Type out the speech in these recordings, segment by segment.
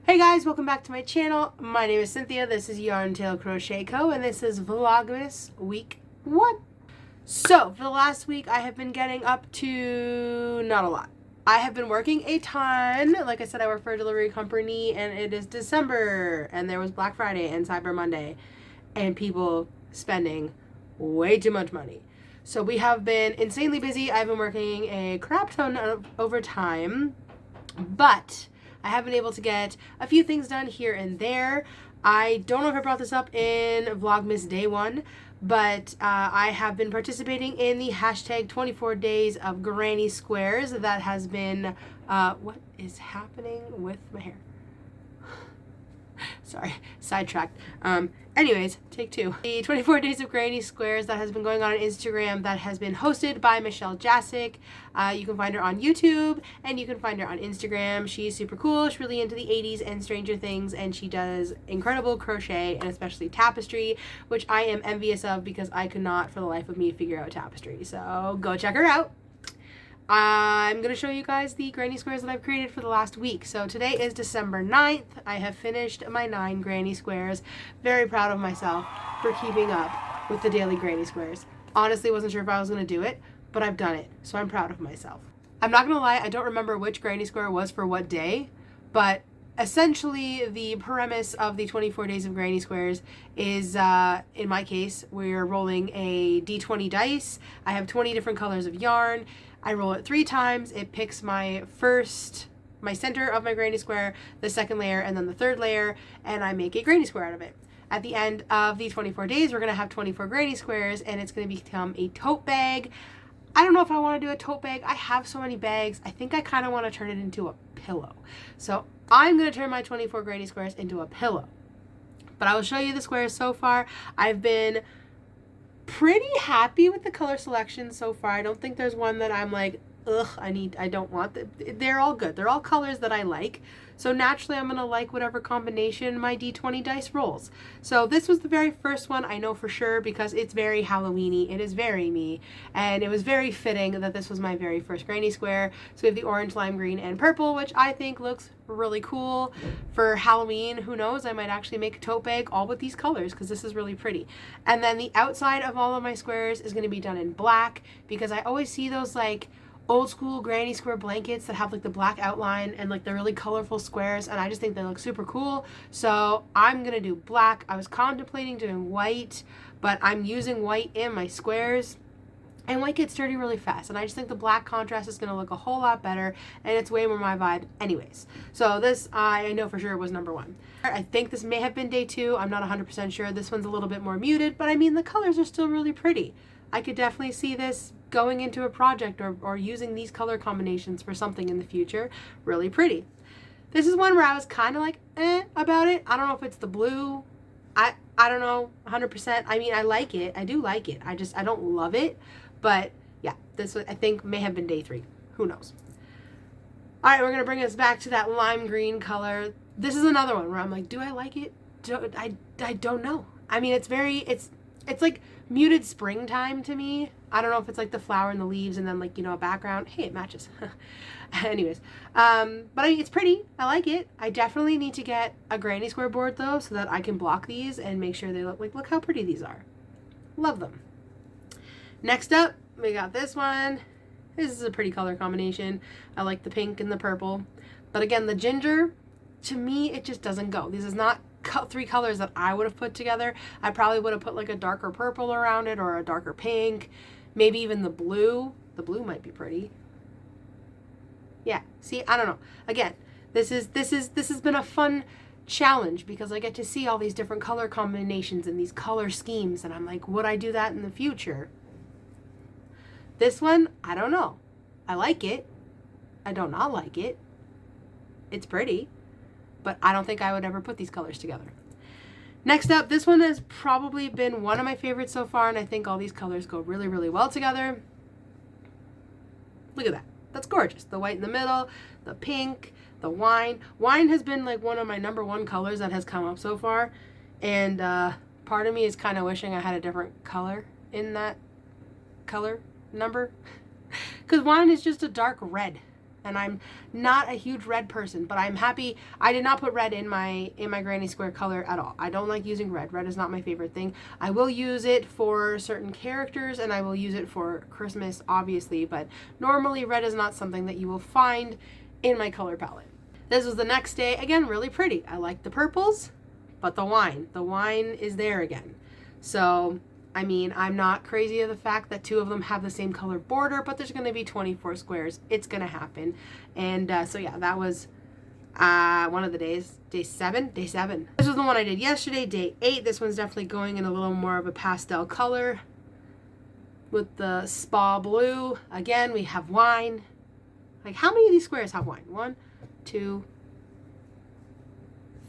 Hey guys, welcome back to my channel. My name is Cynthia, this is Yarn Tail Crochet Co, and this is Vlogmas week 1. So, for the last week I have been getting up to not a lot. I have been working a ton. Like I said, I work for a delivery company and it is December and there was Black Friday and Cyber Monday and people spending way too much money. So we have been insanely busy. I've been working a crap ton of overtime, but I have been able to get a few things done here and there. I don't know if I brought this up in Vlogmas Day 1, but I have been participating in the hashtag 24 days of granny squares. That has been, what is happening with my hair? Sorry, sidetracked. Anyways, take 2. The 24 Days of Granny Squares that has been going on Instagram, that has been hosted by Michelle Jasic. You can find her on YouTube and you can find her on Instagram. She's super cool. She's really into the 80s and Stranger Things, and she does incredible crochet and especially tapestry, which I am envious of because I could not for the life of me figure out tapestry. So go check her out. I'm going to show you guys the granny squares that I've created for the last week. So today is December 9th. I have finished my 9 granny squares. Very proud of myself for keeping up with the daily granny squares. Honestly, wasn't sure if I was going to do it, but I've done it. So I'm proud of myself. I'm not going to lie, I don't remember which granny square was for what day, but essentially the premise of the 24 Days of Granny Squares is, in my case, we're rolling a D20 dice. I have 20 different colors of yarn. I roll it 3 times. It picks my center of my granny square, the second layer, and then the third layer, and I make a granny square out of it. At the end of the 24 days, we're going to have 24 granny squares, and it's going to become a tote bag. I don't know if I want to do a tote bag. I have so many bags. I think I kind of want to turn it into a pillow. So I'm going to turn my 24 granny squares into a pillow. But I will show you the squares so far. I've been pretty happy with the color selection so far. I don't think there's one that I'm like, ugh, I don't want that. They're all good. They're all colors that I like. So naturally I'm going to like whatever combination my D20 dice rolls. So this was the very first one, I know for sure, because it's very Halloween-y. It is very me. And it was very fitting that this was my very first granny square. So we have the orange, lime green, and purple, which I think looks really cool for Halloween. Who knows, I might actually make a tote bag all with these colors because this is really pretty. And then the outside of all of my squares is going to be done in black because I always see those like old school granny square blankets that have like the black outline and like the really colorful squares, and I just think they look super cool. So I'm gonna do black. I was contemplating doing white, but I'm using white in my squares, and white gets dirty really fast, and I just think the black contrast is gonna look a whole lot better, and it's way more my vibe anyways. So this, I know for sure, was number 1. I think this may have been day 2. I'm not 100% sure. This one's a little bit more muted, but I mean the colors are still really pretty. I could definitely see this going into a project or using these color combinations for something in the future. Really pretty. This is one where I was kind of like, about it. I don't know if it's the blue. I don't know 100%. I mean, I like it. I do like it. I don't love it. But yeah, this I think may have been day 3. Who knows? All right, we're going to bring us back to that lime green color. This is another one where I'm like, do I like it? I don't know. I mean, it's like muted springtime to me. I don't know if it's like the flower and the leaves and then like, you know, a background. Hey, it matches. Anyways, but I mean, it's pretty. I like it. I definitely need to get a granny square board though so that I can block these and make sure they look how pretty these are. Love them. Next up, we got this one. This is a pretty color combination. I like the pink and the purple. But again, the ginger, to me, it just doesn't go. This is not 3 colors that I would have put together. I probably would have put like a darker purple around it or a darker pink, maybe even the blue. The blue might be pretty. Yeah, see, I don't know. Again, this has been a fun challenge because I get to see all these different color combinations and these color schemes, and I'm like, would I do that in the future? This one, I don't know. I like it. I do not like it. It's pretty. But I don't think I would ever put these colors together. Next up, this one has probably been one of my favorites so far, and I think all these colors go really, really well together. Look at that. That's gorgeous. The white in the middle, the pink, the wine. Wine has been like one of my number 1 colors that has come up so far, and part of me is kind of wishing I had a different color in that color number. Because wine is just a dark red. And I'm not a huge red person, but I'm happy. I did not put red in my granny square color at all. I don't like using red. Red is not my favorite thing. I will use it for certain characters, and I will use it for Christmas, obviously, but normally red is not something that you will find in my color palette. This was the next day. Again, really pretty. I like the purples, but the wine is there again. So, I mean, I'm not crazy of the fact that two of them have the same color border, but there's going to be 24 squares. It's going to happen. And so yeah, that was one of the days. Day 7. This was the one I did yesterday, day 8. This one's definitely going in a little more of a pastel color with the spa blue. Again, we have wine. Like, how many of these squares have wine? 1, 2,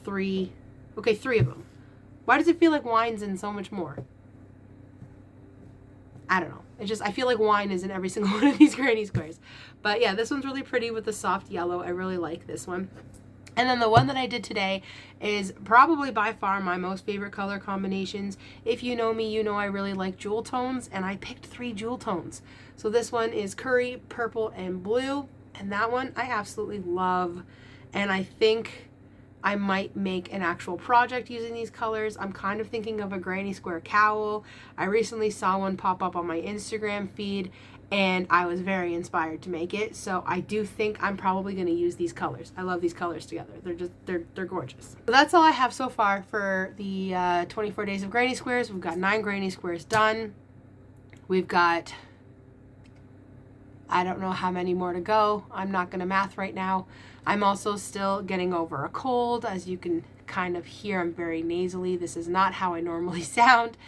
3. Okay, 3 of them. Why does it feel like wine's in so much more? I don't know. It's just, I feel like wine is in every single one of these granny squares. But yeah, this one's really pretty with the soft yellow. I really like this one. And then the one that I did today is probably by far my most favorite color combinations. If you know me, you know I really like jewel tones, and I picked 3 jewel tones. So this one is curry, purple, and blue. And that one I absolutely love. And I think I might make an actual project using these colors. I'm kind of thinking of a granny square cowl. I recently saw one pop up on my Instagram feed, and I was very inspired to make it. So I do think I'm probably going to use these colors. I love these colors together. They're gorgeous. So that's all I have so far for the 24 days of granny squares. We've got 9 granny squares done. We've got, I don't know how many more to go. I'm not going to math right now. I'm also still getting over a cold. As you can kind of hear, I'm very nasally. This is not how I normally sound.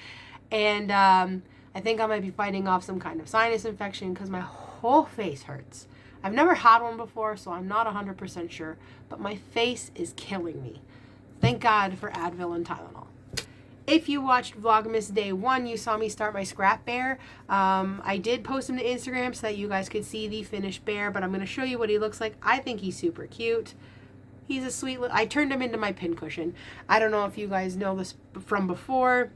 And I think I might be fighting off some kind of sinus infection because my whole face hurts. I've never had one before, so I'm not 100% sure. But my face is killing me. Thank God for Advil and Tylenol. If you watched Vlogmas Day 1, you saw me start my scrap bear. I did post him to Instagram so that you guys could see the finished bear, but I'm going to show you what he looks like. I think he's super cute. He's a sweet little... I turned him into my pincushion. I don't know if you guys know this from before.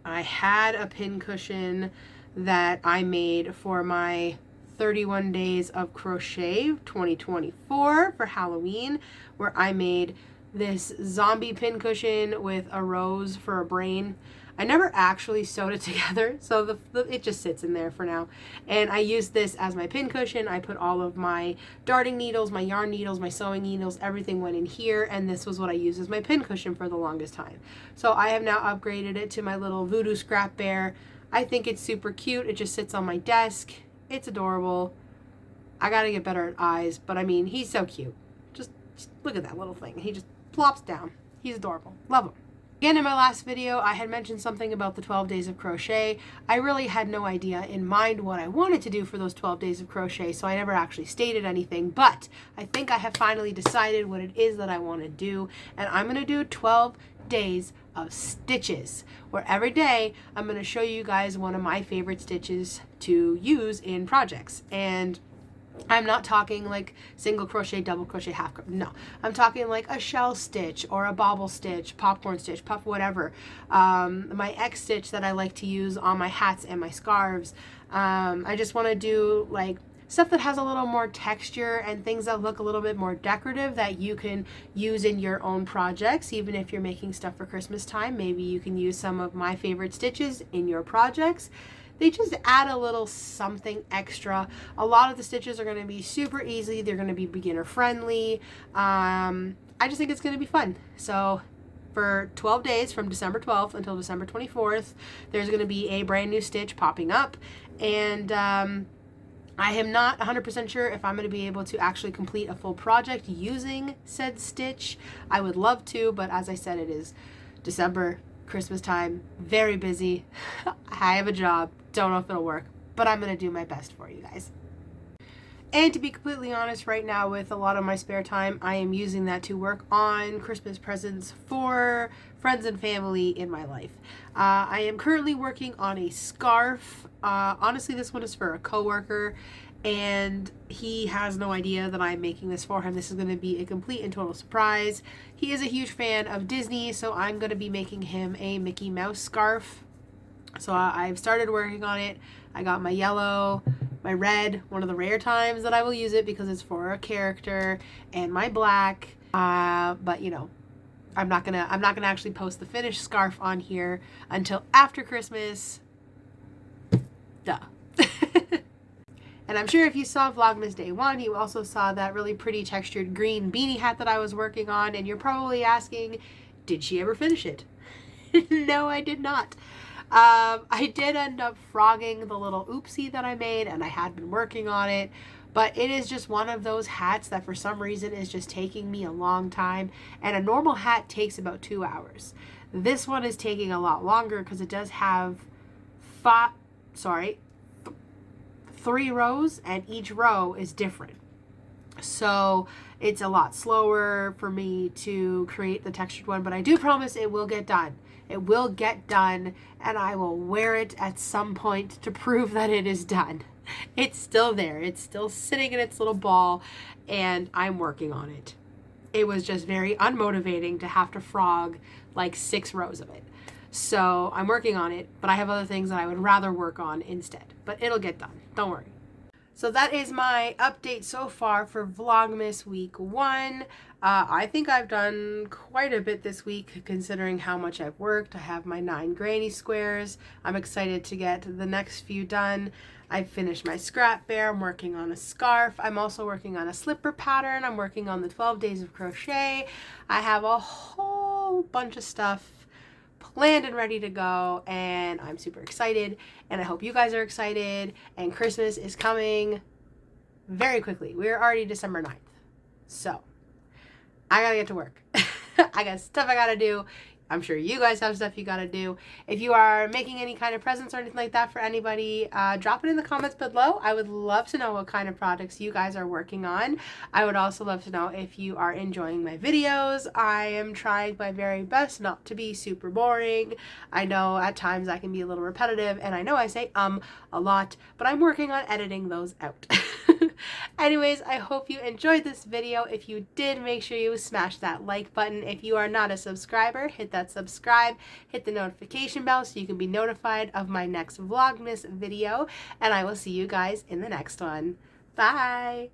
I had a pincushion that I made for my 31 days of crochet 2024 for Halloween, where I made this zombie pincushion with a rose for a brain. I never actually sewed it together, so it just sits in there for now. And I used this as my pincushion. I put all of my darting needles, my yarn needles, my sewing needles, everything went in here, and this was what I used as my pincushion for the longest time. So I have now upgraded it to my little voodoo scrap bear. I think it's super cute. It just sits on my desk. It's adorable. I gotta get better at eyes, but I mean, he's so cute. Just look at that little thing. He just plops down. He's adorable. Love him. Again, in my last video, I had mentioned something about the 12 days of crochet. I really had no idea in mind what I wanted to do for those 12 days of crochet, so I never actually stated anything, but I think I have finally decided what it is that I want to do, and I'm going to do 12 days of stitches, where every day I'm going to show you guys one of my favorite stitches to use in projects. And I'm not talking like single crochet, double crochet, half crochet. No, I'm talking like a shell stitch or a bobble stitch, popcorn stitch, puff, whatever. My X stitch that I like to use on my hats and my scarves. I just want to do like stuff that has a little more texture and things that look a little bit more decorative that you can use in your own projects. Even if you're making stuff for Christmas time, maybe you can use some of my favorite stitches in your projects. They just add a little something extra. A lot of the stitches are going to be super easy. They're going to be beginner friendly. I just think it's going to be fun. So for 12 days from December 12th until December 24th, there's going to be a brand new stitch popping up. And I am not 100% sure if I'm going to be able to actually complete a full project using said stitch. I would love to, but as I said, it is December, Christmas time, very busy. I have a job. Don't know if it'll work, but I'm going to do my best for you guys. And to be completely honest, right now with a lot of my spare time, I am using that to work on Christmas presents for friends and family in my life. I am currently working on a scarf. Honestly, this one is for a coworker, and he has no idea that I'm making this for him. This is going to be a complete and total surprise. He is a huge fan of Disney, so I'm going to be making him a Mickey Mouse scarf. So I've started working on it. I got my yellow, my red, one of the rare times that I will use it because it's for a character, and my black. But you know, I'm not gonna actually post the finished scarf on here until after Christmas. Duh. And I'm sure if you saw Vlogmas Day 1, you also saw that really pretty textured green beanie hat that I was working on, and you're probably asking, did she ever finish it? No, I did not. I did end up frogging the little oopsie that I made, and I had been working on it, but it is just one of those hats that for some reason is just taking me a long time, and a normal hat takes about 2 hours. This one is taking a lot longer because it does have 3 rows, and each row is different. So it's a lot slower for me to create the textured one, but I do promise it will get done. It will get done, and I will wear it at some point to prove that it is done. It's still there. It's still sitting in its little ball, and I'm working on it. It was just very unmotivating to have to frog like 6 rows of it. So I'm working on it, but I have other things that I would rather work on instead. But it'll get done. Don't worry. So that is my update so far for Vlogmas week 1. I think I've done quite a bit this week considering how much I've worked. I have my 9 granny squares. I'm excited to get the next few done. I finished my scrap bear. I'm working on a scarf. I'm also working on a slipper pattern. I'm working on the 12 days of crochet. I have a whole bunch of stuff planned and ready to go, and I'm super excited, and I hope you guys are excited. And Christmas is coming very quickly. We're already December 9th, so I gotta get to work. I got stuff I gotta do. I'm sure you guys have stuff you gotta do. If you are making any kind of presents or anything like that for anybody, drop it in the comments below. I would love to know what kind of projects you guys are working on. I would also love to know if you are enjoying my videos. I am trying my very best not to be super boring. I know at times I can be a little repetitive, and I know I say a lot, but I'm working on editing those out. Anyways, I hope you enjoyed this video. If you did, make sure you smash that like button. If you are not a subscriber, hit that subscribe, hit the notification bell so you can be notified of my next Vlogmas video, and I will see you guys in the next one. Bye!